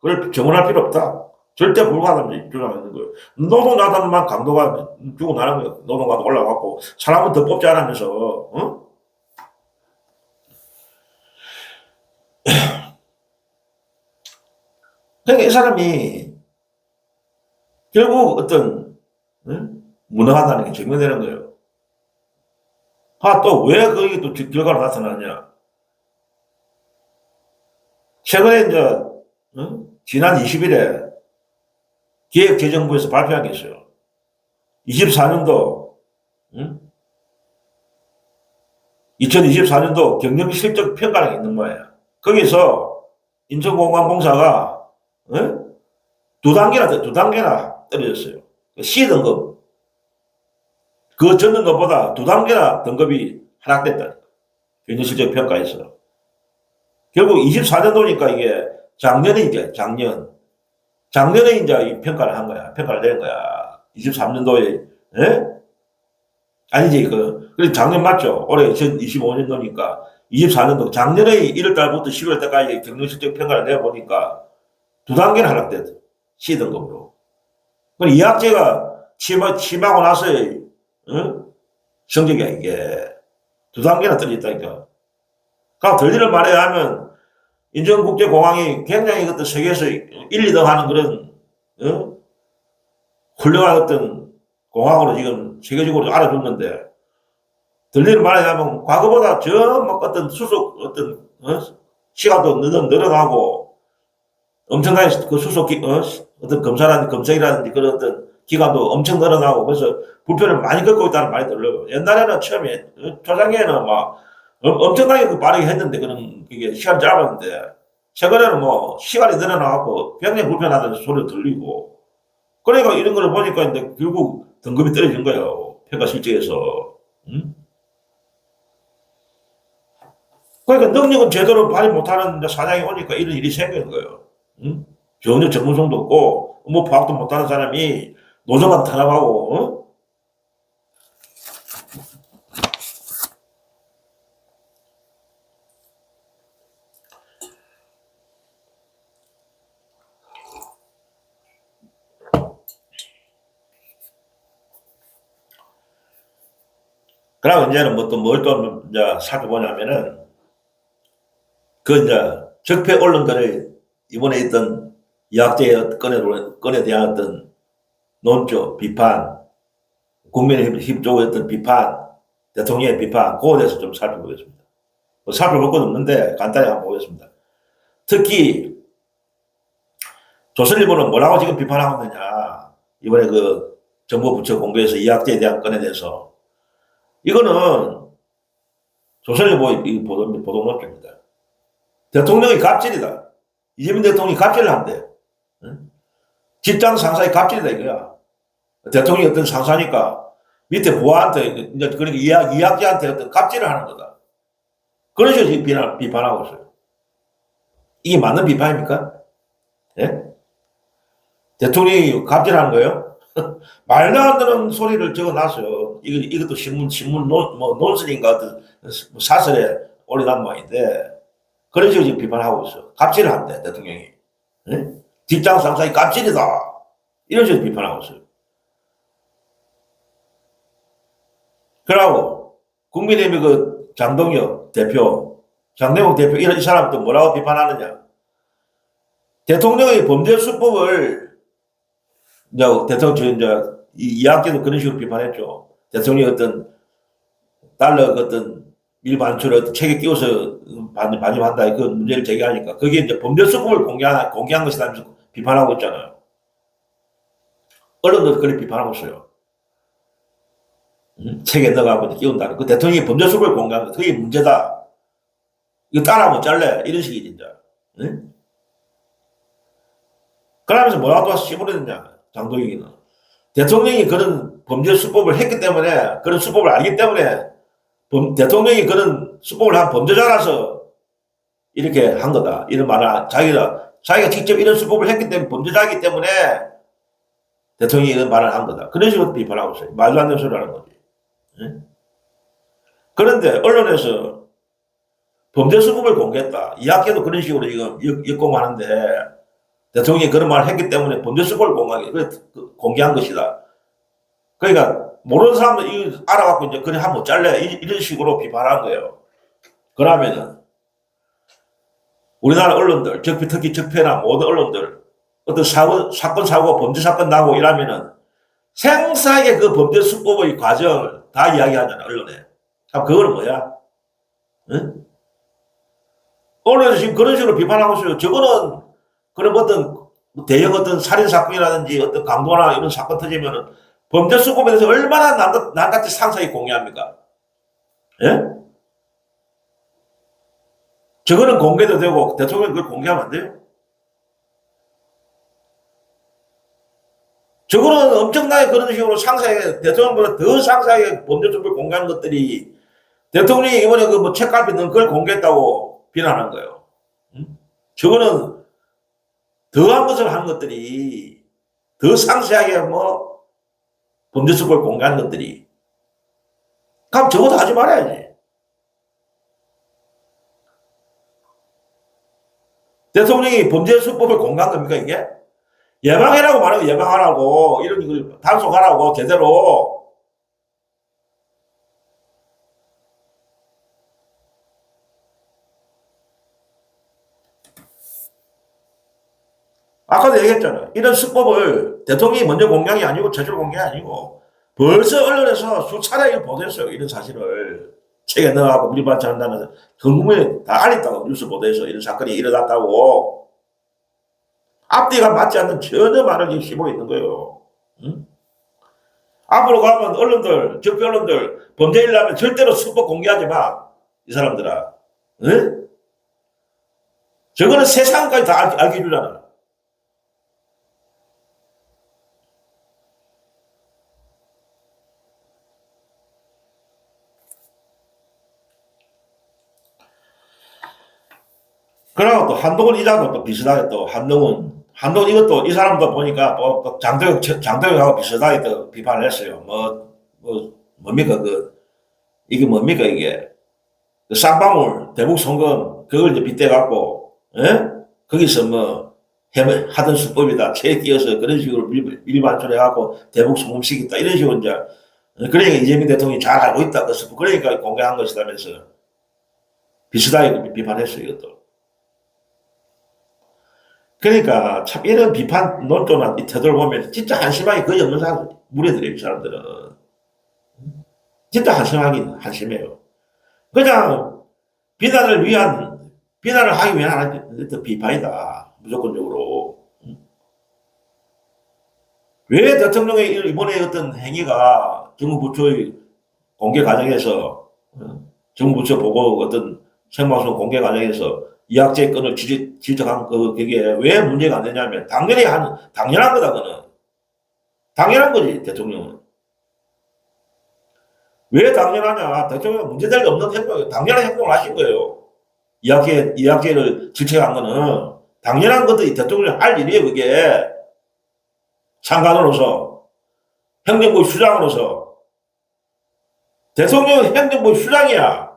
그걸 정원할 필요 없다. 절대 불가하다는 주장하는 거예요. 노동자들만 강도가 죽어나는 거예요. 노동가도 올라가고 사람은 더 뽑지 않으면서. 그러니까 이 사람이 결국 어떤 무능하다는 게 증명되는 거예요. 또 왜 그게 또 결과로 나타나냐? 최근에 이제 지난 20일에 기획재정부에서 발표한 게 있어요. 24년도 2024년도 경영 실적 평가가 있는 거예요. 거기서 인천공항공사가 두 단계나 떨어졌어요. C등급. 그 전 등급보다 두 단계나 등급이 하락됐다. 경영 실적 평가에서. 결국 24년도니까 이게 작년에 이제 이 평가를 한 거야. 평가를 낸 거야. 23년도에, 아니지, 그래, 작년 맞죠? 올해 2025년도니까 24년도, 작년에 1월달부터 10월달까지 경영실적 평가를 내보니까 두 단계는 하락됐어. C등급으로. 그 이학재가 취임하고 나서의, 어? 성적이야, 이게. 두 단계나 떨어졌다니까. 그러니까 들리는 말에 하면, 인천국제공항이 굉장히 어떤 세계에서 1, 2등 하는 그런, 어? 훌륭한 어떤 공항으로 지금 세계적으로 알아줬는데, 들리는 말에 하면 과거보다 막 어떤 수속, 어떤, 시간도 늘어나고, 엄청나게 그 수속, 어떤 검색이라든지 그런 어떤 기간도 엄청 늘어나고, 그래서 불편을 많이 겪고 있다는 말이 들려요. 옛날에는 처음에, 초창기에는 막, 엄청나게 그 빠르게 했는데, 그런, 그게 시간 짧았는데, 최근에는 뭐, 시간이 늘어나고, 굉장히 불편하다는 소리가 들리고, 그러니까 이런 걸 보니까 이제 결국 등급이 떨어진 거예요. 평가 실제에서. 응? 그러니까 능력은 제대로 발휘 못하는 사장이 오니까 이런 일이 생기는 거예요. 응? 전혀 전문성도 없고, 업무 파악도 못하는 사람이 노조만 탄압하고, 어? 그러고 이제는 뭐 또 뭘 또 이제 살펴보냐면은, 그 이제 적폐 언론들의 이번에 있던 이학재 건에 대한 어떤 논조, 비판, 국민의힘 쪽의 어떤 비판, 대통령의 비판, 그거에 대해서 좀 살펴보겠습니다. 뭐 살펴볼 건 없는데 간단히 한번 보겠습니다. 특히 조선일보는 뭐라고 지금 비판하고 있느냐. 이번에 그 정부 부처 공개에서 이학재에 대한 건에 대해서. 이거는 조선일보의 보도 논조입니다. 대통령이 갑질이다. 이재명 대통령이 갑질을 한대. 응? 직장 상사의 갑질이다 이거야. 대통령이 어떤 상사니까 밑에 부하한테, 이제 그러니까 이학재한테 어떤 갑질을 하는 거다. 그런 식으로 지금 비판하고 있어요. 이게 맞는 비판입니까? 예? 대통령이 갑질하는 거예요? 말도 안 되는 소리를 적어 놨어요. 이것도 신문 논설인가 어떤 사설에 올려놓은 모양인데, 그런 식으로 지금 비판하고 있어. 갑질을 한대, 대통령이. 예? 직장 상사의 갑질이다. 이런 식으로 비판하고 있어요. 그러고, 국민의힘의 그 장동혁 대표, 이런 이 사람도 뭐라고 비판하느냐. 대통령의 범죄 수법을, 이제 이학재도 그런 식으로 비판했죠. 대통령이 어떤 달러 어떤 밀반출을 어떤 책에 끼워서 반입한다. 그 문제를 제기하니까. 그게 이제 범죄 수법을 공개한 것이다 면서 비판하고 있잖아요. 언론도 그렇게 비판하고 있어요. 책에 넣어가고 끼운다는. 그 대통령이 범죄 수법을 공개한 거. 그게 문제다. 이거 따라하면 잘래. 이런 식이 진짜. 응? 그러면서 뭐라고 또 씹어내느냐. 장동혁이는. 대통령이 그런 범죄 수법을 했기 때문에, 그런 수법을 알기 때문에, 대통령이 그런 수법을 한 범죄자라서 이렇게 한 거다. 이런 말을, 자기가 직접 이런 수법을 했기 때문에, 범죄자이기 때문에 대통령이 이런 말을 한 거다. 그런 식으로 비판하고 있어요. 말도 안 되는 소리를 하는 거지. 네? 그런데 언론에서 범죄 수법을 공개했다. 이학재도 그런 식으로 지금 역공하는데, 대통령이 그런 말을 했기 때문에 범죄 수법을 공개한 것이다. 그러니까 모르는 사람도 이거 알아갖고 이제 그래 한번 잘래 이런 식으로 비판한 거예요. 그러면은 우리나라 언론들, 특히 적폐나 모든 언론들 어떤 사건 사고 범죄 사건 나고 이러면은 생사하게 그 범죄 수법의 과정을 다 이야기하잖아 언론에. 그럼 그거는 뭐야? 응? 언론에서 지금 그런 식으로 비판하고 있어요. 저거는 그런 어떤 대형 어떤 살인 사건이라든지 어떤 강도나 이런 사건 터지면은 범죄 수법에 대해서 얼마나 남같이 상세히 공개합니까? 예? 저거는 공개도 되고 대통령이 그걸 공개하면 안 돼요? 저거는 엄청나게 그런 식으로 상세하게 대통령보다 더 상세하게 범죄 수법을 공개하는 것들이 대통령이 이번에 그 뭐 책갈피 넣은 그걸 공개했다고 비난한 거예요. 응? 저거는 더한 것을 하는 것들이 더 상세하게 뭐 범죄 수법을 공개하는 것들이 그럼 저것도 하지 말아야지. 대통령이 범죄 수법을 공개한 겁니까 이게? 예방해라고 말하고 예방하라고 이런 걸 단속하라고 제대로. 아까도 얘기했잖아요. 이런 수법을 대통령이 먼저 공개한 게 아니고 제대로 공개한 게 아니고 벌써 언론에서 수차례 보도했어요. 이런 사실을 책에 넣어갖고 밀반찬한다는 전 국민이 다 알렸다고 뉴스 보도해서 이런 사건이 일어났다고. 앞뒤가 맞지 않는 전혀 말을 지금 씹고 있는 거예요. 응? 앞으로 가면 언론들, 적폐 언론들 범죄 일하면 절대로 수법 공개하지 마. 이 사람들아. 응? 저거는 세상까지 다 알게 해주잖아. 그러고 또 한동훈 이장도 또 비슷하게 또 한동훈 이것도 이 사람도 보니까 또 장도혁하고 비슷하게 또 비판을 했어요. 뭡니까 이게 뭡니까 이게 그 쌍방울 대북 송금 그걸 이제 빗대갖고 예? 거기서 하던 수법이다 체에 끼어서 그런 식으로 밀반출해갖고 대북 송금시켰다 이런 식으로 이제 그러니까 이재명 대통령이 잘 알고 있다 그 수법 그러니까 공개한 것이다면서 비슷하게 비판했어요 이것도. 그러니까 참 이런 비판 논조나 이 태도를 보면 진짜 한심하게 거의 없는 사람 무례들이에요 이 사람들은. 진짜 한심해요. 그냥 비난을 하기 위한 하나의 비판이다 무조건적으로. 왜 대통령의 이번에 어떤 행위가 정부 부처의 공개 과정에서 정부 부처 보고 어떤 생방송 공개 과정에서 이학재 건을 지적한 그게 왜 문제가 안 되냐면 당연한 거다 그는 당연한 거지 대통령은. 왜 당연하냐? 대통령은 문제될 게 없는 행동, 당연한 행동을 하신 거예요. 이학재를 질책한 거는 당연한 것들이 대통령이 할 일이에요 그게. 장관으로서 행정부 수장으로서 대통령은 행정부 수장이야.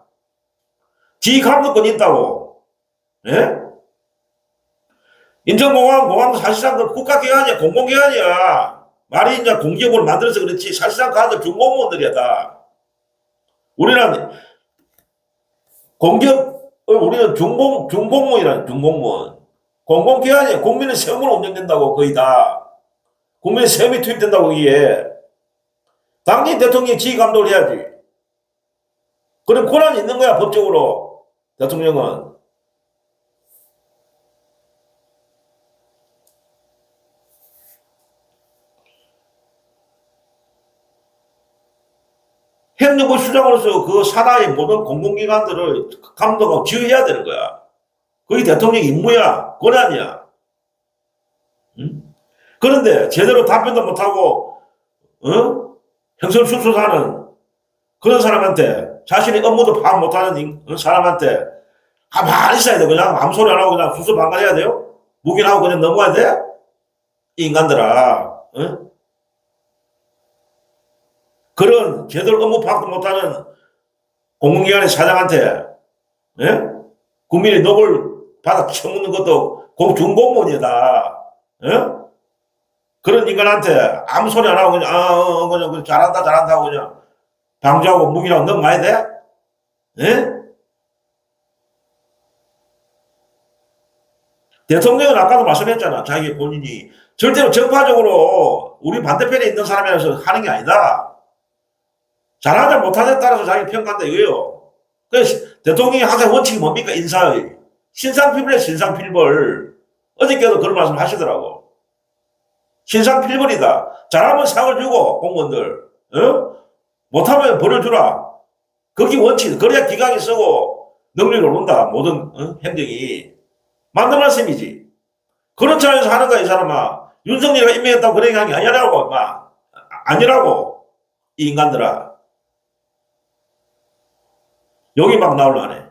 지휘감독권이 있다고. 예? 인천공항도 사실상 그 국가기관이야, 공공기관이야. 말이 이제 공기업을 만들어서 그렇지, 사실상 가들 중공무원들이야, 다. 우리는 우리는 중공무원이라, 중공무원. 공공기관이야. 국민의 세금으로 운영된다고, 거의 다. 국민의 세금이 투입된다고, 거기에. 당연히 대통령이 지휘감독을 해야지. 그런 권한이 있는 거야, 법적으로. 대통령은. 행정부 수장으로서 그 산하의 모든 공공기관들을 감독하고 지휘해야 되는 거야. 그게 대통령 임무야, 권한이야. 응? 그런데 제대로 답변도 못하고, 행선수수하는 그런 사람한테, 자신의 업무도 파악 못하는 사람한테 가만히 있어야 돼. 그냥 아무 소리 안 하고 그냥 수수방관해야 돼요? 묵인하고 그냥 넘어가야 돼? 이 인간들아. 그런 제대로 업무 파악도 못하는 공공기관의 사장한테 예? 국민의 녹을 받아 처먹는 것도 중공무원이다. 예? 그런 인간한테 아무 소리 안 하고 그냥 잘한다 하고 그냥 방조하고 무기라고 넘어가야 돼? 예? 대통령은 아까도 말씀했잖아. 자기 본인이 절대로 정파적으로 우리 반대편에 있는 사람이라서 하는 게 아니다. 잘하냐 못하냐에 따라서 자기 평가한다 이거예요. 그래서 대통령이 항상 원칙이 뭡니까? 인사의 신상필벌이야 신상필벌. 어저께도 그런 말씀 하시더라고. 신상필벌이다. 잘하면 상을 주고 공무원들 못하면 벌어주라. 그게 원칙. 그래야 기강이 쓰고 능력이 오른다. 모든 행정이. 맞는 말씀이지. 그런 차원에서 하는 거야 이 사람아. 윤석열이가 임명했다고 그런 얘기 아니라고. 아니라고. 이 인간들아. 여기 막 나올라네.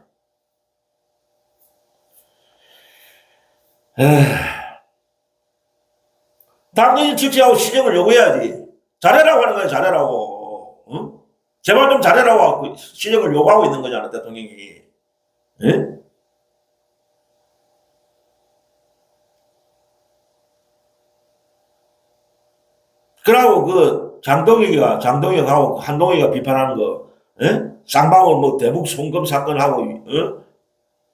당연히 즉시하고 시정을 요구해야지. 잘해라고 하는 거야, 잘해라고. 응? 제발 좀 잘해라고 시정을 요구하고 있는 거잖아, 대통령이. 예? 그러고 그 장동혁하고 한동희가 비판하는 거, 예? 쌍방울 뭐 대북 송금 사건하고,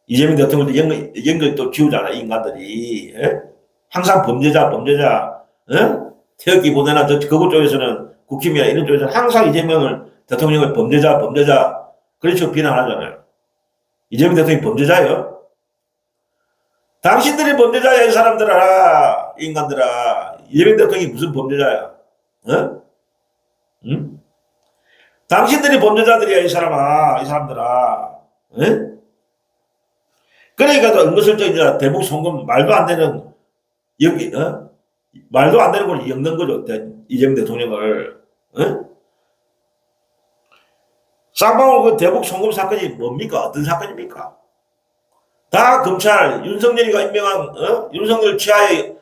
이재명 대통령도 연결 또 지우잖아, 인간들이. 예? 항상 범죄자, 태극기 보내나 거구 쪽에서는 국힘이나 이런 쪽에서는 항상 이재명을 대통령을 범죄자, 그런 식으로 비난하잖아요. 이재명 대통령이 범죄자예요? 당신들이 범죄자야, 이 사람들아, 인간들아. 이재명 대통령이 무슨 범죄자야? 응? 당신들이 범죄자들이야, 이 사람들아. 응? 그러니까 은근슬쩍 이제 대북 송금 말도 안 되는, 말도 안 되는 걸 엮는 거죠, 이재명 대통령을. 응? 쌍방울 그 대북 송금 사건이 뭡니까? 어떤 사건입니까? 다 검찰, 윤석열이가 임명한, 윤석열 치하의,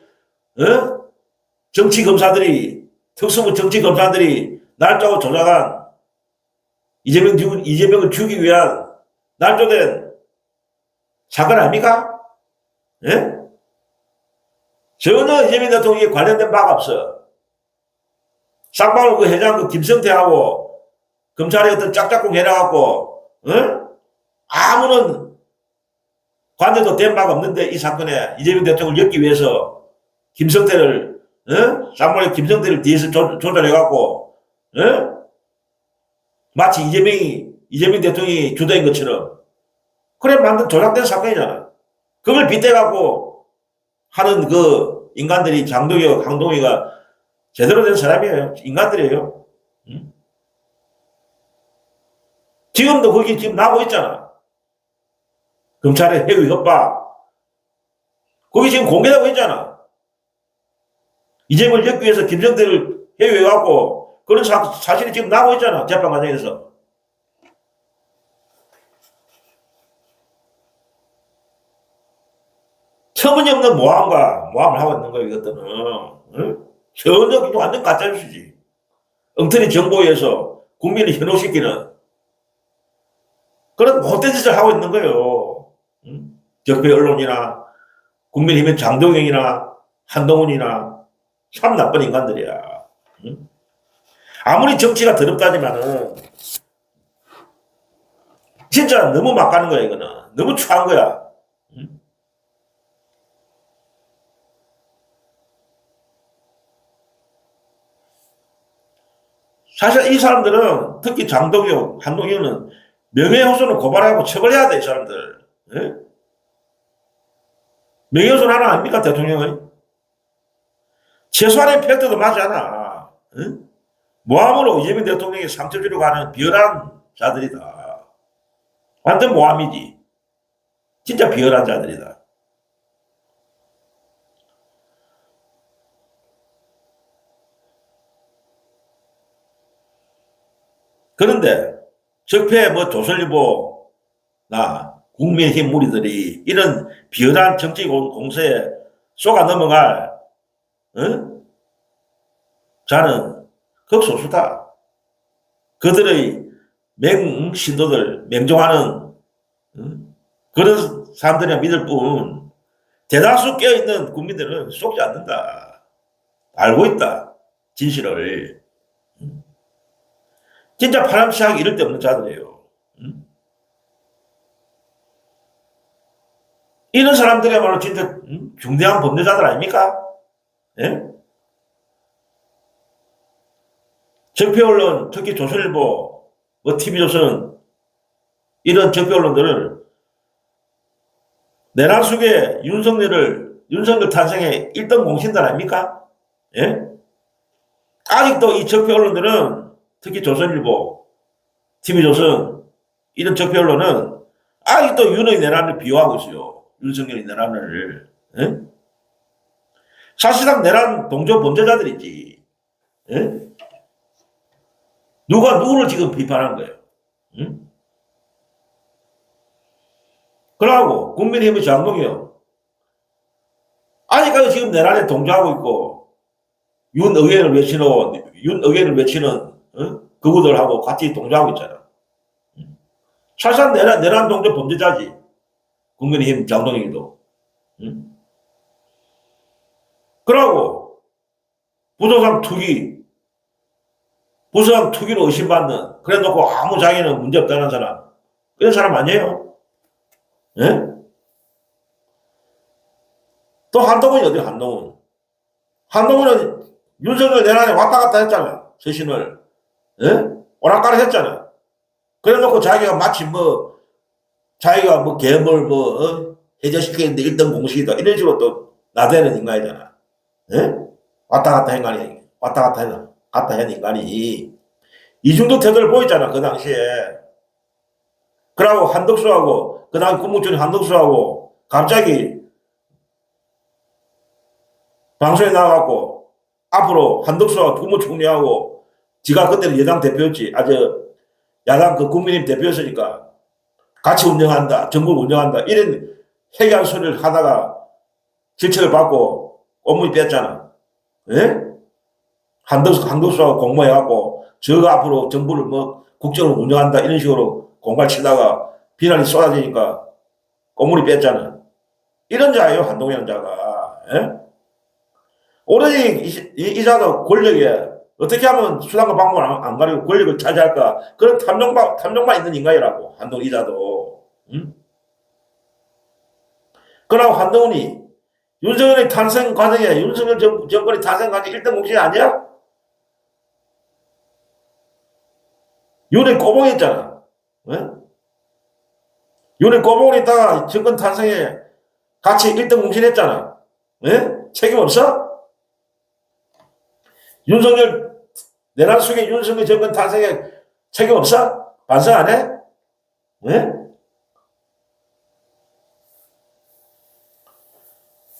정치검사들이, 특수부 정치검사들이 날짜고 조작한 이재명을 죽이기 위한 날조된 사건 아닙니까? 예? 전혀 이재명 대통령에 관련된 바가 없어. 쌍방울 그 회장 그 김성태하고 검찰에 어떤 짝짝꿍 해놔갖고, 아무런 관여도 된 바가 없는데 이 사건에 이재명 대통령을 엮기 위해서 김성태를, 쌍방울의 김성태를 뒤에서 조절해갖고, 마치 이재명 대통령이 주도인 것처럼 그래 만든 조작된 사건이잖아. 그걸 빗대갖고 하는 그 인간들이 장동혁, 한동희가 제대로 된 사람이에요. 인간들이에요. 응? 지금도 거기 지금 나오고 있잖아. 검찰의 해외 협박. 거기 지금 공개되고 있잖아. 이재명을 엮기 위해서 김성태를 해외에 갖고 그런 사실이 지금 나오고 있잖아. 재판 과정에서. 터무니없는 모함을 하고 있는 거예요, 이것들은. 응? 전혀 완전 가짜뉴스지. 엉터리 정보에 의해서 국민을 현혹시키는 그런 못된 짓을 하고 있는 거예요. 응? 적폐 언론이나 국민의힘의 장동영이나 한동훈이나 참 나쁜 인간들이야. 응? 아무리 정치가 더럽다지만은 진짜 너무 막 가는 거야, 이거는. 너무 추한 거야. 응? 사실 이 사람들은 특히 장동혁, 한동혁은 명예훼손을 고발하고 처벌해야 돼, 이 사람들. 예? 명예훼손 하나 아닙니까, 대통령의? 최소한의 팩트도 맞지 않아. 예? 모함으로 이재명 대통령이 상처 주려고 하는 비열한 자들이다. 완전 모함이지. 진짜 비열한 자들이다. 그런데 적폐 조선일보나 국민의힘 무리들이 이런 비열한 정치 공세에 쏘가 넘어갈 자는 극소수다. 그들의 맹신도들, 맹종하는 그런 사람들이나 믿을 뿐 대다수 깨어있는 국민들은 속지 않는다. 알고 있다. 진실을. 진짜 파렴치하게 이럴 데 없는 자들이에요. 이런 사람들이야말로 진짜 중대한 범죄자들 아닙니까? 예? 적폐 언론, 특히 조선일보, TV조선 이런 적폐 언론들을 내란 속에 윤석열 탄생의 1등 공신들 아닙니까? 예? 아직도 이 적폐 언론들은 특히 조선일보, TV조선 이런 적폐 언론은 아직도 윤의 내란을 비호하고 있어요. 윤석열의 내란을. 예? 사실상 내란 동조 범죄자들이지. 예? 누가 누구를 지금 비판한 거예요? 응? 그러고 국민의힘의 장동혁 아직까지 지금 내란에 동조하고 있고 윤의회를 외치는 그구들하고 같이 동조하고 있잖아. 사실상 내란 동조 범죄자지. 국민의힘 장동혁도. 그러고 부동산 투기 부정 투기로 의심받는, 그래 놓고 아무 자기는 문제 없다는 사람, 그런 사람 아니에요? 예? 또 한동훈이 어디야, 한동훈? 한동훈은 윤석열 내란에 왔다 갔다 했잖아, 서신을. 예? 오락가락 했잖아. 그래 놓고 자기가 마치 뭐, 자기가 뭐 괴물 해제시키는데 1등 공식이다. 이런 식으로 또 나대는 인간이잖아. 예? 왔다 갔다 인간이, 갔다 한 인간이. 이 정도 태도를 보였잖아, 그 당시에. 그러고 한덕수하고, 그 당시 국무총리 한덕수하고, 갑자기 방송에 나가갖고, 앞으로 한덕수와 국무총리하고, 지가 그때는 여당 대표였지. 야당 그 국민의힘 대표였으니까, 같이 운영한다, 정부를 운영한다, 이런 해괴한 소리를 하다가 질책을 받고 업무를 뺐잖아. 예? 한덕수하고 공모해갖고, 저가 앞으로 정부를 뭐 국정을 운영한다, 이런 식으로 공갈 치다가 비난이 쏟아지니까 공무리 뺐잖아. 이런 자예요, 한동훈 자가. 예? 오로지 이 자도 권력에 어떻게 하면 수단과 방법을 안 가리고 권력을 차지할까, 그런 탐정만 있는 인간이라고, 한동훈 이 자도. 응? 그러고 한동훈이 윤석열의 탄생 과정에, 윤석열 정권의 탄생 과정에 1등 공신이 아니야? 윤회 꼬봉했잖아. 예? 윤회 꼬봉했다가 정권 탄생에 같이 1등 공신했잖아. 예? 책임 없어? 윤석열, 내란 속에 윤석열 정권 탄생에 책임 없어? 반성 안 해? 예?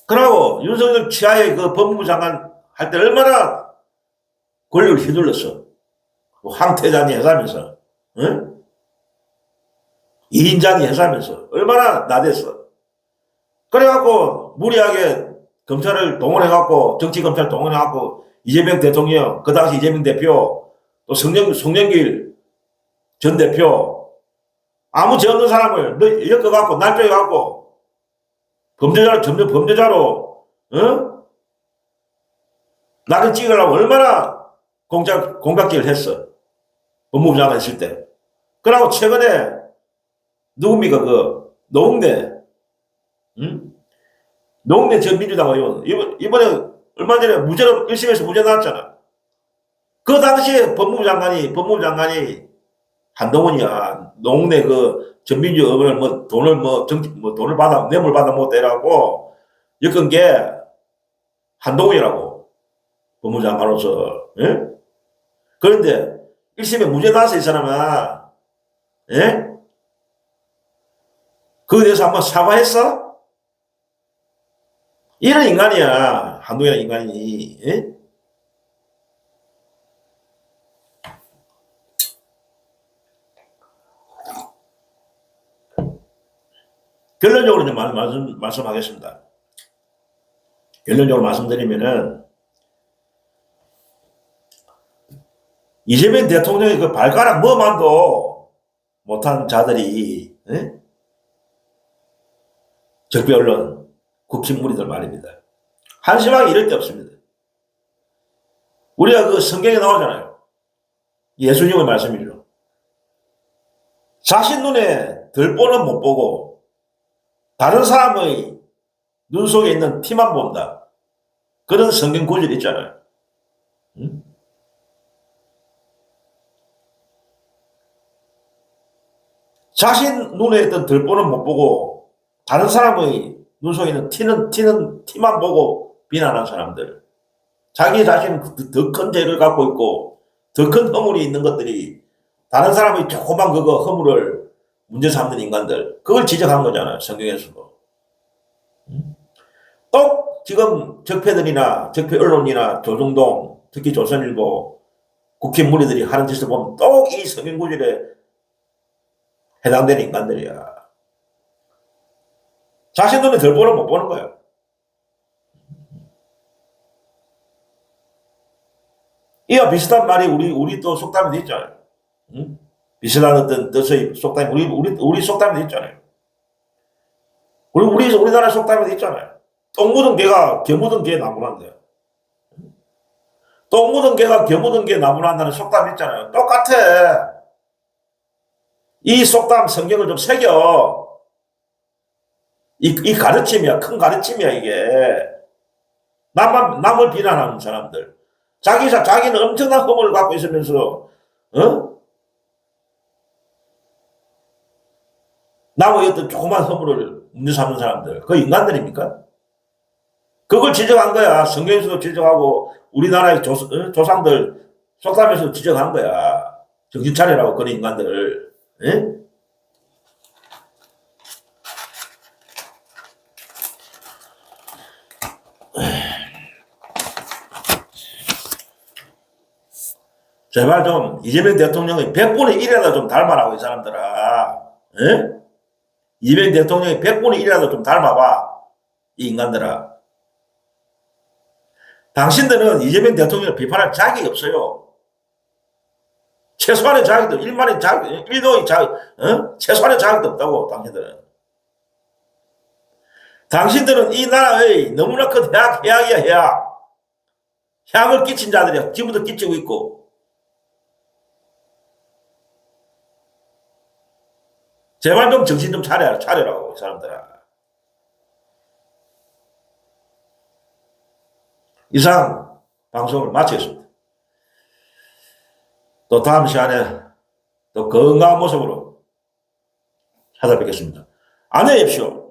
그러고 윤석열 치하의 그 법무부 장관 할 때 얼마나 권력을 휘둘렀어. 황태자니 해사면서. 응? 이인자니 해사면서. 얼마나 나댔어. 그래갖고 무리하게 검찰을 동원해갖고, 정치검찰 동원해갖고, 이재명 대통령, 그 당시 이재명 대표, 또 송영길 전 대표, 아무 죄 없는 사람을 엮어갖고, 날조해갖고, 점점 범죄자로, 어? 나를 찍으려고 얼마나 공작질을 했어. 법무부 장관 있을 때. 그러고 최근에, 누굽니까, 노웅래, 응? 노웅래 전 민주당 의원, 이번에 얼마 전에 1심에서 무죄 나왔잖아. 그 당시에 법무부 장관이 한동훈이야. 노웅래 전민주 의원을 돈을 뇌물 받아 먹었다라고 엮은 게 한동훈이라고. 법무부 장관으로서. 예? 그런데 1심에 무죄 나왔어, 이 사람아. 예? 그에 대해서 한번 사과했어? 이런 인간이야, 한동훈이라는 인간이. 예? 결론적으로 좀 말씀하겠습니다. 결론적으로 말씀드리면은, 이재명 대통령의 그 발가락 뭐만도 못한 자들이, 예? 적폐 언론, 국힘무리들 말입니다. 한심하게 이럴 데 없습니다. 우리가 그 성경에 나오잖아요. 예수님의 말씀이죠. 자신 눈에 들보는 못 보고 다른 사람의 눈 속에 있는 티만 본다. 그런 성경 구절이 있잖아요. 응? 자신 눈에 있던 들보는 못 보고 다른 사람의 눈 속에 있는 티만 보고 비난하는 사람들. 자기 자신은 더 큰 죄를 갖고 있고 더 큰 허물이 있는 것들이 다른 사람의 조그만 허물을 문제 삼는 인간들. 그걸 지적한 거잖아요, 성경에서도. 또 지금 적폐 언론이나 조중동, 특히 조선일보, 국힘 무리들이 하는 짓을 보면 또 이 성경 구절에 해당되는 인간들이야. 자신 눈에 덜 보는 못 보는 거야. 이와 비슷한 말이 우리 또 속담에도 있잖아요. 응? 비슷한 어떤 뜻의 속담이 우리 속담에도 있잖아요. 우리나라 속담에도 있잖아요. 똥 묻은 개 묻은 개 나무란데. 똥 묻은 개가 겨 묻은 개 나무란다는 속담 있잖아요. 똑같아. 이 속담 성경을 좀 새겨. 이 가르침이야. 큰 가르침이야, 이게. 남을 비난하는 사람들. 자기는 엄청난 허물을 갖고 있으면서, 어? 남의 어떤 조그만 허물을 문제 삼는 사람들. 그 인간들입니까? 그걸 지적한 거야. 성경에서도 지적하고, 우리나라의 조상들 속담에서도 지적한 거야. 정신 차리라고, 그런 인간들. 예? 제발 좀 이재명 대통령의 100분의 1이라도 좀 닮아라고, 이 사람들아. 예? 이재명 대통령의 100분의 1이라도 좀 닮아봐. 이 인간들아. 당신들은 이재명 대통령을 비판할 자격이 없어요. 최소한의 자격도, 일만의 자격, 일도의 자격, 최소한의 자격도 없다고, 당신들은. 당신들은 이 나라의 너무나 큰 해악이야, 해악. 해악을 끼친 자들이야. 지금부터 끼치고 있고. 제발 좀 정신 좀 차려라고, 이 사람들아. 이상 방송을 마치겠습니다. 또 다음 시간에 또 건강한 모습으로 찾아뵙겠습니다. 안녕히 계십시오.